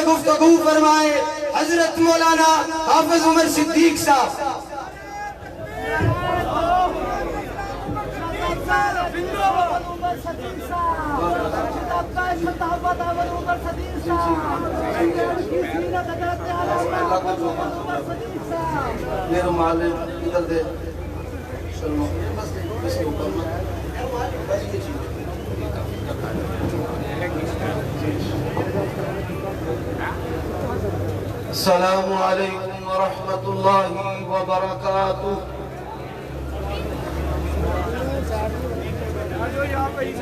گفتگو فرمائے حضرت مولانا حافظ عمر صدیق صاحب۔ یہ رومال ادھر دے السلام علیکم ورحمۃ اللہ وبرکاتہ۔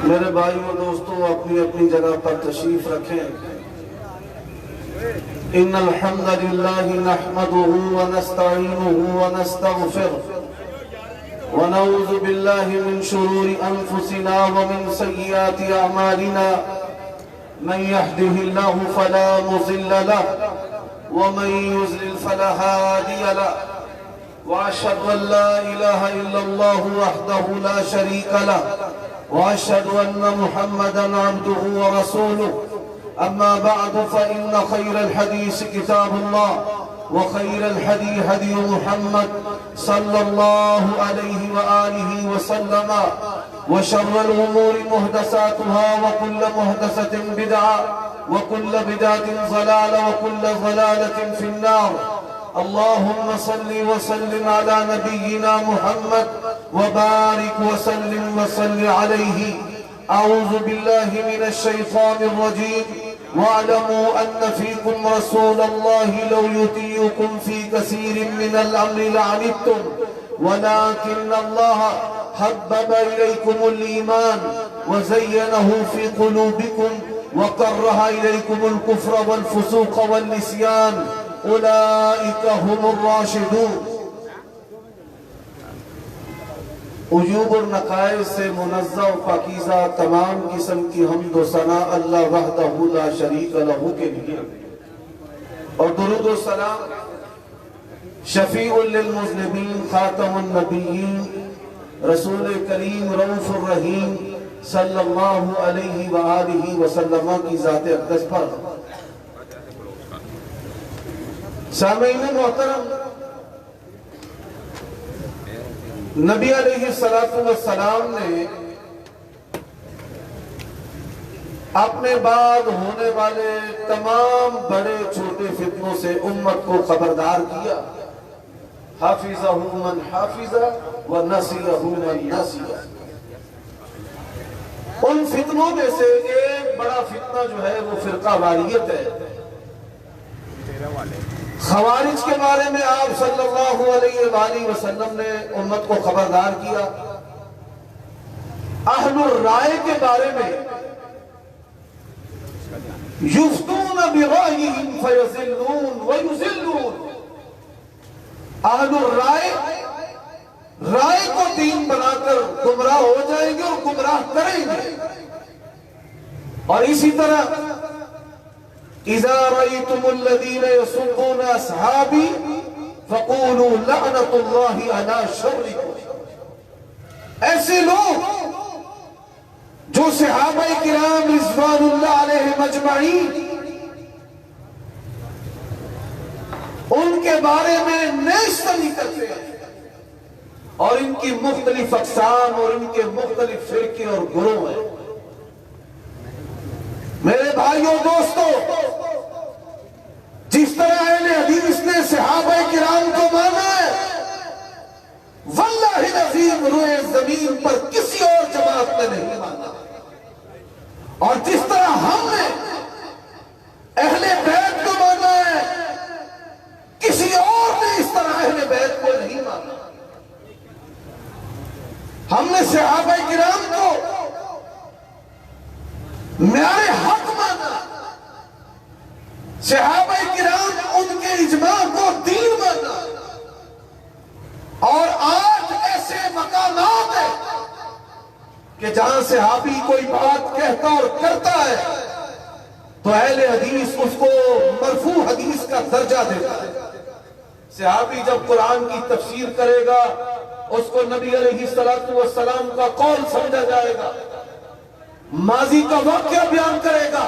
میرے بھائیوں دوستوں، اپنی اپنی جگہ پر تشریف رکھیں۔ ان الحمد للہ نحمده ونستعینه ونستغفره ونعوذ باللہ من شرور انفسنا ومن سیئات اعمالنا، من يهده الله فلا مضل له ومن يضلل فلا هادي له، واشهد ان لا اله الا الله وحده لا شريك له، واشهد ان محمدا عبده ورسوله، اما بعد فان خير الحديث كتاب الله، وخير الهدي هدي محمد صلى الله عليه وآله وسلم، وشر الأمور محدثاتها، وكل محدثة بدعة، وكل بدعة ضلالة، وكل ضلالة في النار۔ اللهم صل وسلم على نبينا محمد وبارك وسلم وصل عليه۔ أعوذ بالله من الشيطان الرجيم، واعلموا أن فيكم رسول الله لو يطيعكم في كثير من الأمر لعنتم، ولكن الله حبب إليكم الإيمان وزينه في قلوبكم وكره إليكم الكفر والفسوق والنسيان، أولئك هم الراشدون۔ عیوب اور نقائص سے منزہ و پاکیزہ تمام قسم کی حمد و ثنا اللہ وحدہ لا شریک لہ کے لیے، اور درود و سلام شفیع للمذنبین خاتم النبیین رسول کریم رؤوف الرحیم صلی اللہ علیہ وآلہ وسلم کی ذات اقدس پر۔ سامعین محترم، نبی علیہ السلام نے اپنے بعد ہونے والے تمام بڑے چھوٹے فتنوں سے امت کو خبردار کیا۔ حافظہ من حافظہ ونسیہ من نسیہ۔ ان فتنوں میں سے ایک بڑا فتنہ جو ہے وہ فرقہ واریت ہے۔ خوارج کے بارے میں آپ صلی اللہ علیہ وآلہ وسلم نے امت کو خبردار کیا۔ اہل الرائے کے بارے میں یفتون برائیہم فیضلون ویضلون، اہل الرائے رائے کو دین بنا کر گمراہ ہو جائیں گے اور گمراہ کریں گے۔ اور اسی طرح اذا رأيتم الذين يسبون اصحابي فقولوا لعنة الله على شركم، ایسے لوگ جو صحابہ کرام رضوان اللہ علیہم اجمعین ان کے بارے میں نیستنی کرتے ہیں، اور ان کی مختلف اقسام اور ان کے مختلف فرقے اور گروہ ہیں۔ میرے بھائیوں دوستو، جس طرح اہل حدیث نے صحابہ کرام کو مانا ہے، واللہ العظیم روئے زمین پر کسی اور جماعت نے نہیں مانا۔ اور جس طرح ہم نے اہل بیت کو مانا ہے، کسی اور نے اس طرح اہل بیت کو نہیں مانا۔ ہم نے صحابہ کرام کو معیار حق مانا، صحابہ کرام ان کے اجماع کو دین مانا۔ اور آج ایسے مقامات ہیں کہ جہاں صحابی کوئی بات کہتا اور کرتا ہے تو اہل حدیث اس کو مرفوع حدیث کا درجہ دیتا ہے۔ صحابی جب قرآن کی تفسیر کرے گا اس کو نبی علیہ السلام کا قول سمجھا جائے گا، ماضی کا واقعہ بیان کرے گا،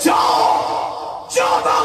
14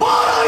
12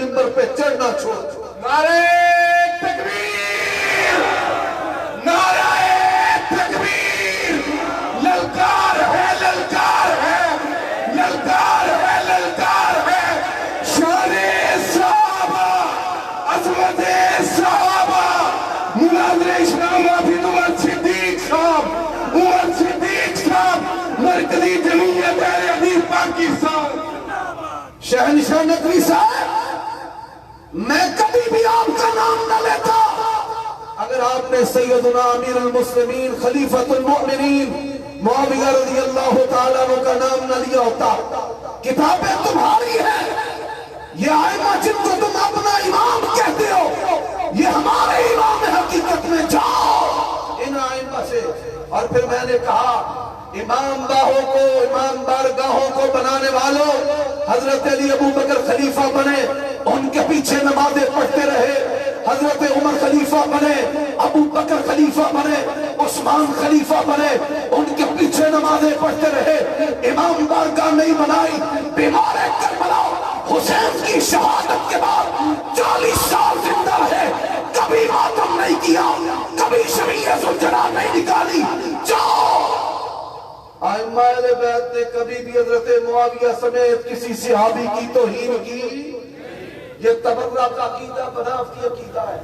ممبر پہ چڑھنا چھوڑ. نعرہ تکبیر، نعرہ تکبیر، للکار ہے، للکار ہے، للکار ہے، للکار ہے. شان صحابہ، عظمت صحابہ، مناظر اسلام حافظ عمر صدیق صاحب، عمر صدیق صاحب، مرکزی جمعیت اہل حدیث پاکستان. شہنشاہ نقوی صاحب، میں کبھی بھی آپ کا نام نہ لیتا اگر آپ نے سیدنا امیر المسلمین خلیفۃ المؤمنین معاویہ رضی اللہ تعالیٰ عنہ کا نام نہ لیا ہوتا. کتابیں تمہاری ہیں، یہ ائمہ جن کو تم اپنا امام کہتے ہو یہ ہمارے امام حقیقت میں. جاؤ ان ائمہ سے. اور پھر میں نے کہا امام باہوں کو، امام بارگاہوں کو بنانے والوں، حضرت علی ابو بکر خلیفہ بنے، ان کے پیچھے نمازیں پڑھتے رہے. حضرت عمر خلیفہ بنے، ابو بکر خلیفہ بنے، عثمان خلیفہ بنے، ان کے پیچھے نمازیں پڑھتے رہے. امام بارگاہ نہیں بنائی. بیمار کربلا حسین کی شہادت کے بعد 40 سال زندہ ہے، کبھی ماتم نہیں کیا، کبھی شمع ذوالجلال نہیں نکالی. جاؤ. ائمہ اہل بیت نے کبھی بھی حضرت معاویہ سمیت کسی صحابی کی توہین کی؟ یہ تبرہ کا عقیدہ بناوٹ کی عقیدہ ہے.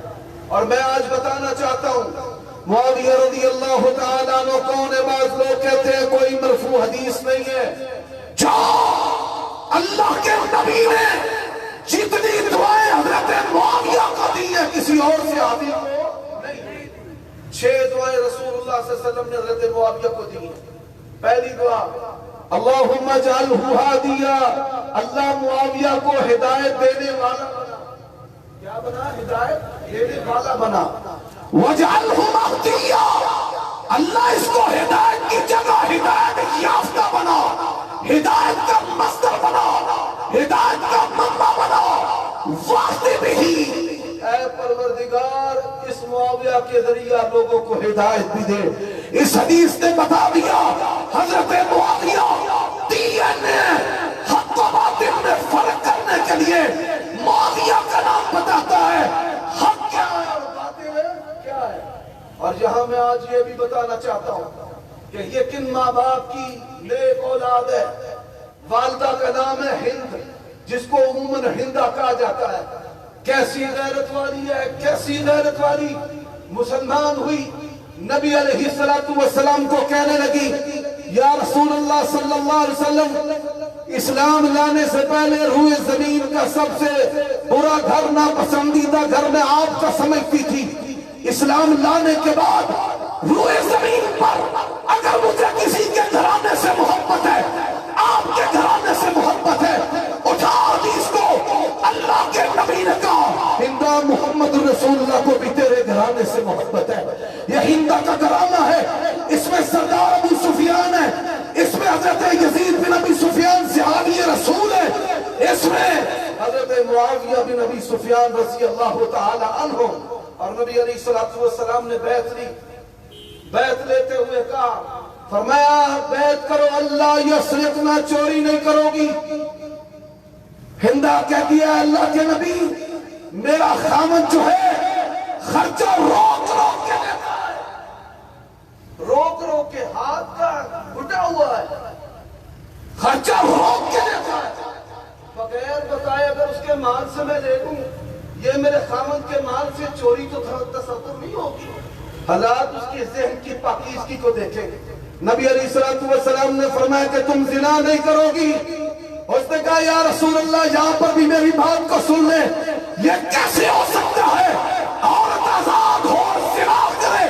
اور میں آج بتانا چاہتا ہوں معاویہ رضی اللہ تعالیٰ عنہ کون ہے. بعض لوگ کہتے ہیں کوئی مرفوع حدیث نہیں ہے. جاؤ. اللہ کے نبی نے جتنی دعائیں حضرت معاویہ کو دی ہیں کسی اور صحابی کو نہیں. 6 دعائیں رسول اللہ صلی اللہ علیہ وسلم نے حضرت معاویہ کو دی ہیں. پہلی دعا اللہم اجعلہ ہادیا، اللہ معاویہ کو ہدایت دینے والا بنا. کیا بنا؟ ہدایت دینے والا بنا. وجعلہ مہدیا، اللہ اس کو ہدایت کی جگہ ہدایت یافتہ بنا، ہدایت کا مصدر بنا، ہدایت کا منبع بنا. وقت بھی اے پروردگار اس معاویہ کے ذریعہ لوگوں کو ہدایت بھی دے. اس حدیث نے بتا دیا حضرت معاویہ دین حق و باطل میں فرق کرنے کے لیے معاویہ کا نام بتاتا ہے. حق کیا ہے اور باطل کیا ہے. اور یہاں میں آج یہ بھی بتانا چاہتا ہوں کہ یہ کن ماں باپ کی نیک اولاد ہے. والدہ کا نام ہے ہند، جس کو عموماً ہندہ کہا جاتا ہے. کیسی غیرت والی ہے، کیسی غیرت والی. مسلمان ہوئی، نبی علیہ السلام کو کہنے لگی یا رسول اللہ صلی اللہ علیہ وسلم، اسلام لانے سے پہلے روئے زمین کا سب سے برا گھر، ناپسندیدہ گھر میں آپ کا سمجھتی تھی. اسلام لانے کے بعد روئے زمین پر اگر مجھے کسی کے گھرانے سے محبت ہے، آپ کے گھرانے سے محبت ہے، اٹھا حدیث کو. اللہ کے نبی نے کہا ہندہ محمد رسول اللہ کو بھی تیرے گھرانے سے محبت ہے. یہ ہندہ کا گھرانہ ہے، اس میں سردار ابو سفیان ہے، اس میں حضرت یزید بن ابی سفیان صحابی رسول ہے، اس میں حضرت معاویہ بن ابی سفیان رضی اللہ تعالی عنہ. اور نبی علیہ السلام نے بیعت لی. بیعت لیتے ہوئے کہا، فرمایا بیعت کرو اللہ یسرقنا، چوری نہیں کرو گی. ہندہ کہتی ہے اللہ کے نبی میرا خامد جو ہے خرچہ روک روک کے دیتا ہے، روک روک کے ہاتھ کا گھٹا ہوا ہے، خرچہ روک کے دیتا ہے. بغیر بتائے اگر اس کے مال سے میں لے لوں، یہ میرے خامد کے مال سے چوری تو تصور نہیں ہوگی. حالات اس کے ذہن کی پاکیزگی کو دیکھیں. نبی علیہ السلام نے فرمایا کہ تم زنا نہیں کرو گی. اس نے کہا یا رسول اللہ یہاں پر بھی میری بات کو سن لیں، یہ کیسے ہو سکتا ہے عورت آزاد ہو اور زنا کرے.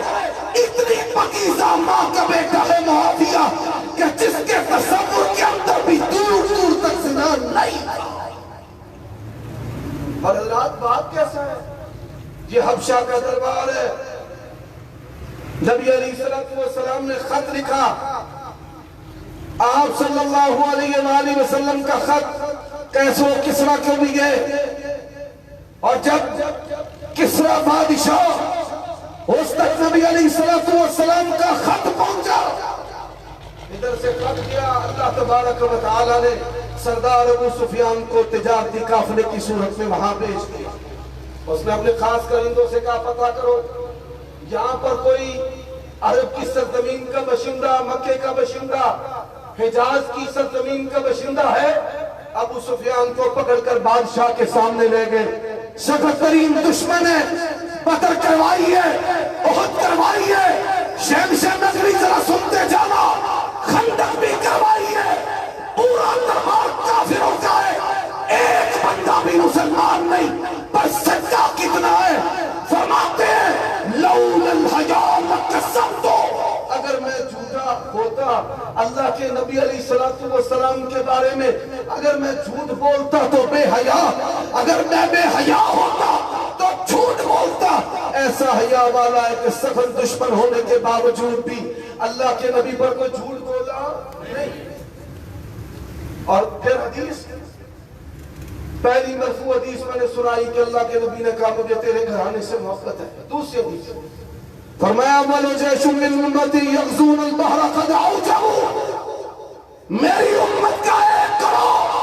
اتنی پاکیزہ ماں کا بیٹا ہے معاویہ کہ جس کے تصور کے اندر بھی دور دور تک زنا نہیں تھا. اور حضرات بات کیسا ہے؟ یہ حبشہ کا دربار ہے. نبی علیہ السلام نے خط لکھا، آپ صلی اللہ علیہ وآلہ وسلم کا خط کیسو کسرا کو بھی گئے. اور جب کسرا بادشاہ اس تک نبی علیہ السلام کا خط پہنچا، ادھر سے خط کیا. اللہ تبارک و تعالی نے سردار ابو سفیان کو تجارتی قافلے کی صورت میں وہاں بھیج دیا. اس نے اپنے خاص کرندوں سے کہا پتہ کرو یہاں پر کوئی عرب کی سرزمین کا باشندہ، مکے کا باشندہ، حجاز کی سرزمین کا باشندہ ہے. ابو سفیان کو پکڑ کر بادشاہ کے سامنے لے گئے. سخت ترین دشمن ہے، بدر کروائی ہے، احد کروائی ہے، شمشیر نگری ذرا سنتے جانا، خندق بھی کروائی ہے، پورا دربار کافروں کا ہے، ایک بندہ بھی مسلمان نہیں. پر سجدہ کتنا ہے؟ فرماتے ہیں لولا الحیاء لکسبت. اگر میں جھوٹا ہوتا اللہ کے نبی علیہ السلام کے بارے میں، اگر میں جھوٹ بولتا تو بے حیا، اگر میں بے حیا ہوتا تو جھوٹ بولتا. ایسا حیا والا ایک سخت دشمن ہونے کے باوجود بھی اللہ کے نبی پر کوئی جھوٹ بولا نہیں. اور پھر حدیث، پہلی مرفوع حدیث میں نے سنائی کہ اللہ کے نبی نے کہا مجھے تیرے گھرانے سے محبت ہے. دوسری حدیث فرمایا اول جیش من امتی یغزون البحر قد اوجبوا، میری امت کا ایک کروڑ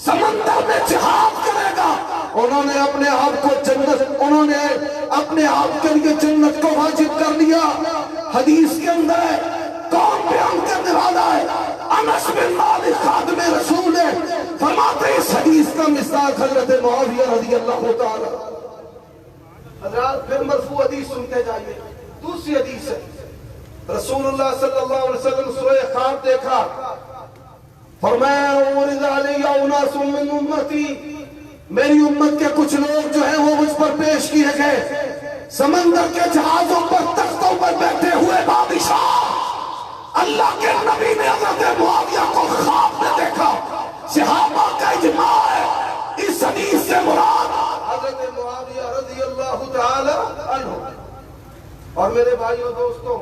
سمندر میں جہاد کرے گا. انہوں نے اپنے آپ کو جنت، انہوں نے اپنے آپ کے لیے جنت کو واجب کر لیا. حدیث کے اندر ہے، کون بیان کرنے والا ہے؟ انس بن مالک خادم رسول ہے. فرماتے ہیں اس حدیث کا مصداق حضرت معاویہ رضی اللہ تعالی. حضرات پھر مرفوع حدیث سنتے جائیے. دوسری حدیث ہے، رسول اللہ صلی اللہ علیہ وسلم سوئے خواب دیکھا. فرمایا اورد علی اناس من امتی، میری امت کے کچھ لوگ جو ہیں وہ مجھ پر پیش کیے گئے. سمندر کے جہازوں پر تختوں پر بیٹھے ہوئے بادشاہ. اللہ کے نبی نے حضرت معاویہ کو خواب میں دیکھا. صحابہ کا اجماع ہے اس حدیث سے مراد حضرت معاویہ رضی اللہ تعالی عنہ. اور میرے بھائیوں دوستوں،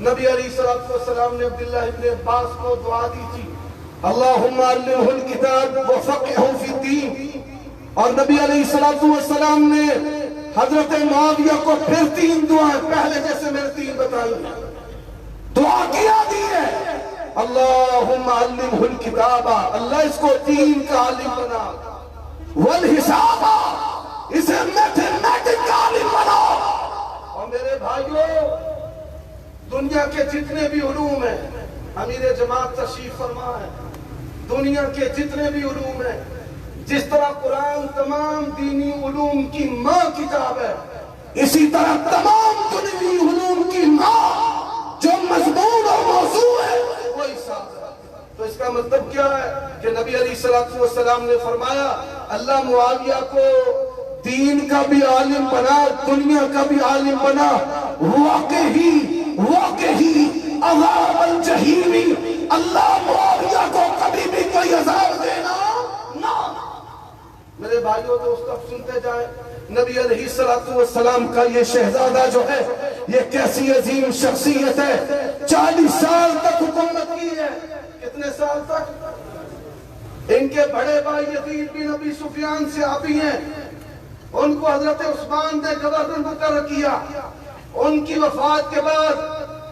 نبی علیہ السلام نے عبداللہ ابن عباس کو دعا دی تھی اللہم علمہ الکتاب وفقہہ فی الدین. اور نبی علیہ السلام نے حضرت معاویہ کو پھر 3 دعائیں پہلے جیسے میں نے 3 بتائی دعا کیا دی ہے. اللہم علمہ الکتاب، اللہ اس کو دین کا عالم بنا، والحساب، اسے میتھمیٹک کا عالم بنا. اور میرے بھائیوں، دنیا کے جتنے بھی علوم ہیں، امیر جماعت تشریف فرما ہے، دنیا کے جتنے بھی علوم ہیں، جس طرح قرآن تمام دینی علوم کی ماں کتاب ہے، اسی طرح تمام دنیوی علوم کی ماں جو مضمون اور موضوع ہے وہ حساب ہے. تو اس کا مطلب کیا ہے کہ نبی علیہ السلام نے فرمایا اللہ معاویہ کو دین کا بھی عالم بنا، دنیا کا بھی عالم بنا. واقعی عذاب الجحیمی، اللہ معاویہ کو کبھی بھی کوئی عذاب دینا نہ. میرے بھائیوں دوستو اب سنتے جائیں، نبی علیہ السلام کا یہ شہزادہ جو ہے یہ کیسی عظیم شخصیت ہے. 40 سال تک حکومت کی ہے. کتنے سال تک؟ ان کے بڑے بھائی یزید بن ابی سفیان سے آبی ہیں، ان کو حضرت عثمان نے گورنر مقرر کیا. ان کی وفات کے بعد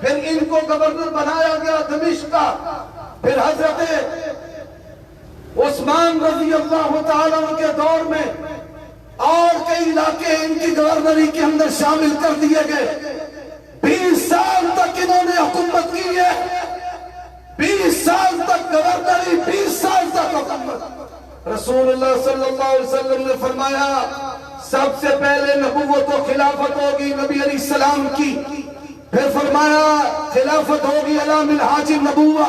پھر ان کو گورنر بنایا گیا دمشق کا. پھر حضرت عثمان رضی اللہ تعالیٰ عنہ کے دور میں اور کئی علاقے ان کی گورنری کے اندر شامل کر دیے گئے. 20 سال تک انہوں نے حکومت کی ہے. 20 سال تک گورنری، 20 سال تک حکومت. رسول اللہ صلی اللہ علیہ وسلم نے فرمایا سب سے پہلے نبوت و خلافت ہوگی نبی علیہ السلام کی. پھر فرمایا خلافت ہوگی علی منہاج النبوہ.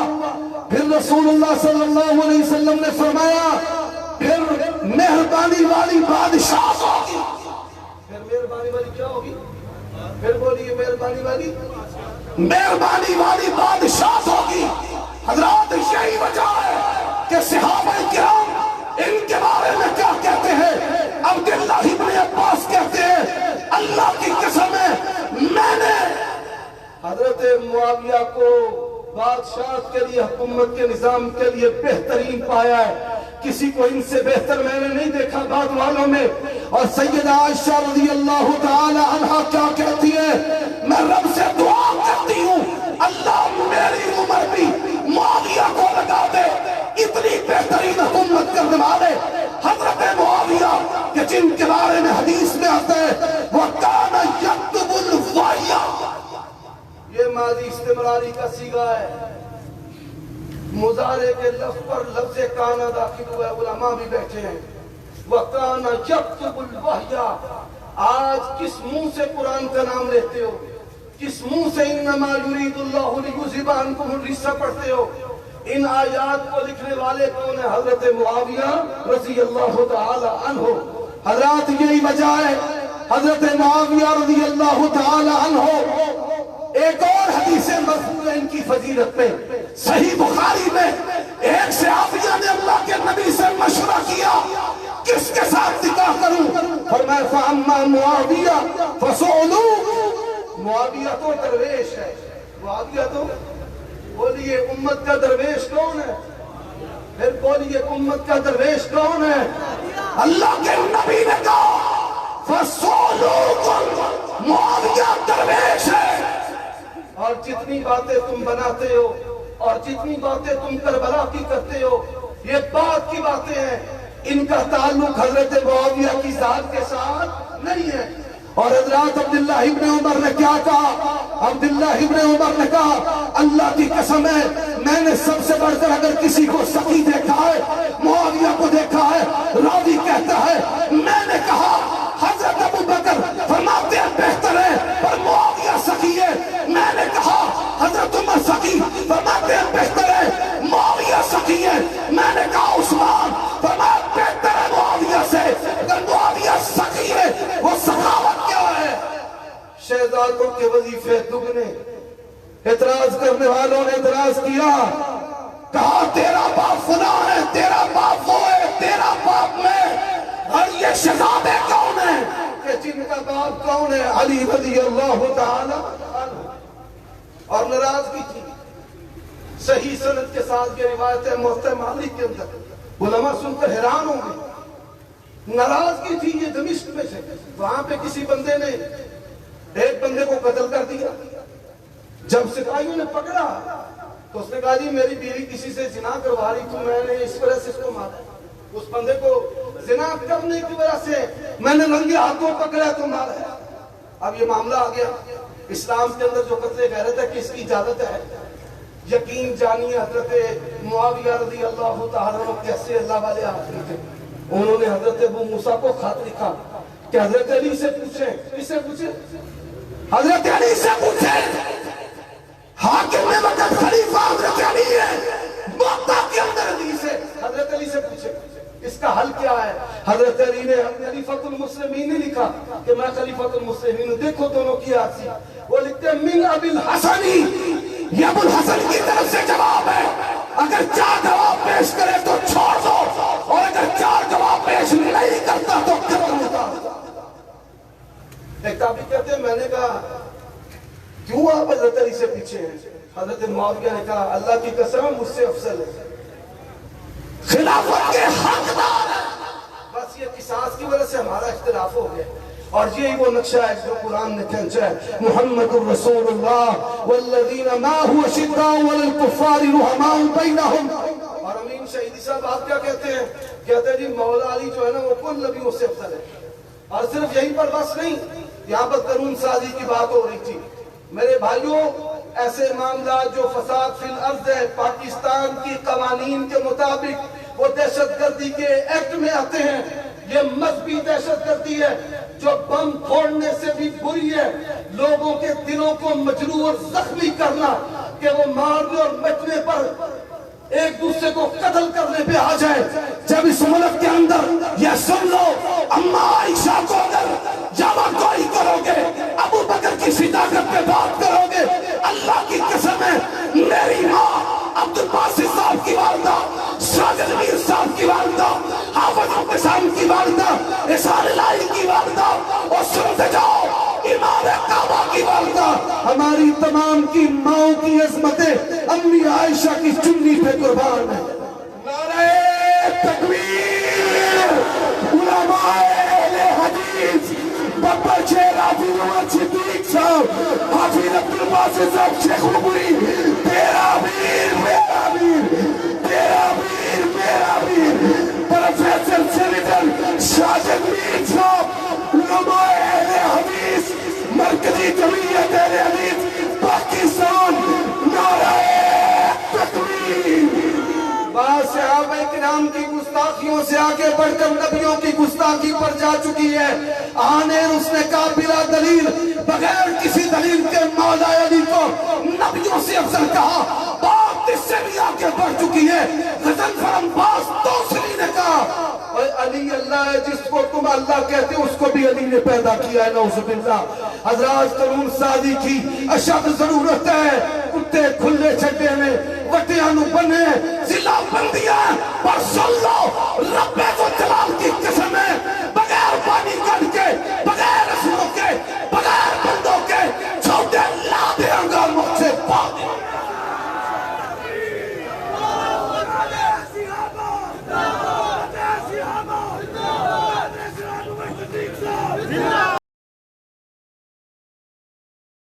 پھر رسول اللہ صلی اللہ علیہ وسلم نے فرمایا پھر مہربانی والی بادشاہ ہوگی. پھر مہربانی والی کیا ہوگی؟ پھر بولیے مہربانی والی بادشاہ ہوگی. حضرات یہی وجہ ہے کہ صحابہ کرام ان کے بارے میں کیا کہتے ہیں؟ عبداللہ ابن عباس کہتے ہیں اللہ کی قسم ہے میں نے حضرت معاویہ کو بادشاہ کے لیے، حکومت کے نظام کے لیے بہترین پایا ہے. کسی کو ان سے بہتر میں نے نہیں دیکھا بعد والوں میں. اور سیدہ عائشہ رضی اللہ تعالی عنہا کیا کہتی ہے؟ میں رب سے دعا کرتی ہوں اللہ میری عمر بھی معاویہ کو لگا دے. اتنی بہترین حکومت کرنے والے حضرت معاویہ کہ جن کے بارے میں حدیث میں آتا ہے وَكَانَ يَكْتُبُ الْوَحْيَ. یہ ماضی استمراری کا صیغہ ہے، مضارع کے لفظ پر لفظ کانا داخل ہوا ہے، علماء بھی بیٹھے ہیں. وَكَانَ يَكْتُبُ الْوَحْيَ. آج کس منہ سے قرآن کا نام لیتے ہو؟ کس منہ سے انما یرید اللہ لیذھب عنکم الرجس پڑھتے ہو؟ ان آیات کو لکھنے والے کون ہیں؟ حضرت معاویہ رضی اللہ تعالی عنہ. حضرات یہی وجہ ہے حضرت معاویہ رضی اللہ تعالی عنہ. ایک اور حدیث مرفوع ہے ان کی فضیلت میں، صحیح بخاری میں ایک صحابیہ نے اللہ کے نبی سے مشورہ کیا کس کے ساتھ نکاح کروں؟ فرمایا فَأَمَّا مُعَاوِيَةُ فَصُعْلُوكُ. معاویہ تو درویش ہے. معاویہ تو بولیے امت کا درویش کون ہے؟ پھر بولیے امت کا درویش کون ہے؟ اللہ کے نبی نے کہا فَصُعْلُوكُ. معاویہ درویش ہے. اور جتنی باتیں تم بناتے ہو اور جتنی باتیں تم کربلا کی کرتے ہو یہ بات کی باتیں ہیں، ان کا تعلق حضرت معاویہ کی ذات کے ساتھ نہیں ہے. اور حضرات عبداللہ ابن عمر نے کیا کہا؟ عبداللہ ابن عمر نے کہا اللہ کی قسم ہے میں نے سب سے بڑھ کر اگر کسی کو سخی دیکھا ہے معاویہ کو دیکھا ہے. راوی کہتا ہے میں نے کہا حضرت ابو بکر فرماتے ہیں بہتر ہے پر معاویہ سخی ہے. میں نے کہا حضرت عمر سخی فرماتے ہیں بہتر ہے معاویہ سخی ہے. میں نے کہا عثمان فرماتے بہتر ہے معاویہ سے. اگر معاویہ سخی ہے وہ سخاوت کیا ہے؟ شہزادوں کے وظیفے دگنے. اعتراض کرنے والوں نے اعتراض کیا، کہا تیرا باپ فلاں ہے، تیرا باپ وہ ہے، تیرا باپ میں، اور یہ شہزادے کون ہیں؟ کہ جن کا باپ کون ہے؟ علی رضی اللہ تعالی عنہ. اور ناراضگی تھی. صحیح سند کے ساتھ یہ روایت ہے موطئ مالک کے اندر. علماء سن کر حیران ہوں گے. ناراضگی تھی یہ دمشق میں سے. وہاں پہ کسی بندے نے ایک بندے کو قتل کر دیا. جب سپاہیوں نے پکڑا تو اس نے کہا جی میری بیوی کسی سے زنا کروا رہی تھی، میں نے اس وجہ سے اس کو مارا. اس بندے کو زنا کرنے کی وجہ سے میں نے ننگے ہاتھوں پکڑا تو مارا ہے. اب یہ معاملہ آ گیا اسلام کے اندر جو قتل غیرت ہے کہ اس کی اجازت ہے. یقین جانیے حضرت معاویہ رضی اللہ تعالیٰ عنہ کیسے اللہ والے آدمی تھے. انہوں نے حضرت ابو موسیٰ کو خط لکھا کہ حضرت علی سے پوچھیں. کس سے پوچھیں؟ حضرت علی سے پوچھیں. حاکم میں وقت خلیفہ حضرت علی ہے. موقع کے اندر علی سے حضرت علی سے پوچھیں اس کا حل کیا ہے. حضرت علی نے خلیفۃ المسلمین نے لکھا کہ میں خلیفۃ المسلمین ہوں. دیکھو دونوں کی آرسی. وہ لکھتے ہیں من ابی الحسنی. یہ ابو الحسن کی طرف سے جواب ہے. اگر 4 جواب پیش کرے تو چھوڑ دو اور اگر 4 جواب پیش نہیں کرتا تو قتل ہوتا. ایک تابعی کہتے ہیں میں نے کہا کیوں آپ حضرت علی سے پیچھے ہیں؟ حضرت معاویہ نے کہا اللہ کی قسم مجھ سے افضل ہے، خلافت کے حقدار. بس یہ قصاص کی وجہ سے ہمارا اختلاف ہو گیا. اور یہی وہ نقشہ ہے جو قرآن نے کھینچا ہے. محمد الرسول اللہ والذین معہ اشداء علی الکفار رحماء بینہم. اور امین شہیدی صاحب آپ کیا کہتے ہیں؟ کہتے ہیں جی مولا علی جو ہے نا وہ کل نبیوں سے افضل ہے. اور صرف یہیں پر بس نہیں، یہاں پر قانون سازی کی بات ہو رہی تھی. میرے بھائیوں ایسے معاملات جو فساد فی الارض ہے پاکستان کی قوانین کے مطابق وہ دہشت گردی کے ایکٹ میں آتے ہیں. یہ مذہبی دہشت گردی ہے جو بم پھوڑنے سے بھی بری ہے. لوگوں کے دلوں کو مجروح اور زخمی کرنا کہ وہ مارنے اور مٹنے پر ایک دوسرے کو قتل کرنے پہ آ جائے. جب اس ملک کے اندر یہ سن لو اما عائشہ کو اگر جمع کوئی کرو گے، ابو بکر کی صداقت پہ بات کرو گے، اللہ کی قسم ہے میری ماں عبد الباسط صاحب کی والدہ، ساجد میر صاحب کی والدہ، حافظ انقسام کی والدہ، احسان الہی کی والدہ، اور سنتے جاؤ امام کعبہ کی والدہ، ہماری تمام کی ماؤں کی عظمتیں امی عائشہ کی چنی پہ قربان ہے. نعرہ تکبیر. علماء اہل حدیث بابا شیر حافظ عمر صدیق صاحب، حافظ عبد الباسط صاحب شیخ مغری، تیرا امیر میرا امیر، تیرا امیر کی جمعیت اہل حدیث پاکستان نعرہ تکبیر۔ بعض صحابہ کرام کی گستاخیوں سے آگے بڑھ کر نبیوں کی گستاخی پر جا چکی ہے۔ آنے اس نے کہا بلا دلیل، بغیر کسی دلیل کے مولا علی کو نبیوں سے افضل کہا۔ بات اس سے بھی آگے بڑھ چکی ہے۔ غضنفر عباس دوسری نے کہا اور علی اللہ ہے جس کو تم اللہ کہتے ہو، اس کو بھی علی نے پیدا کیا ہے، نعوذ باللہ۔ حضرات قانون سازی کی اشد ضرورت ہے۔ کتے کھلے چھٹے میں وٹیاں نو بنے ضلع بندیاں پر سن لو، رب کو جلال کی قسم ہے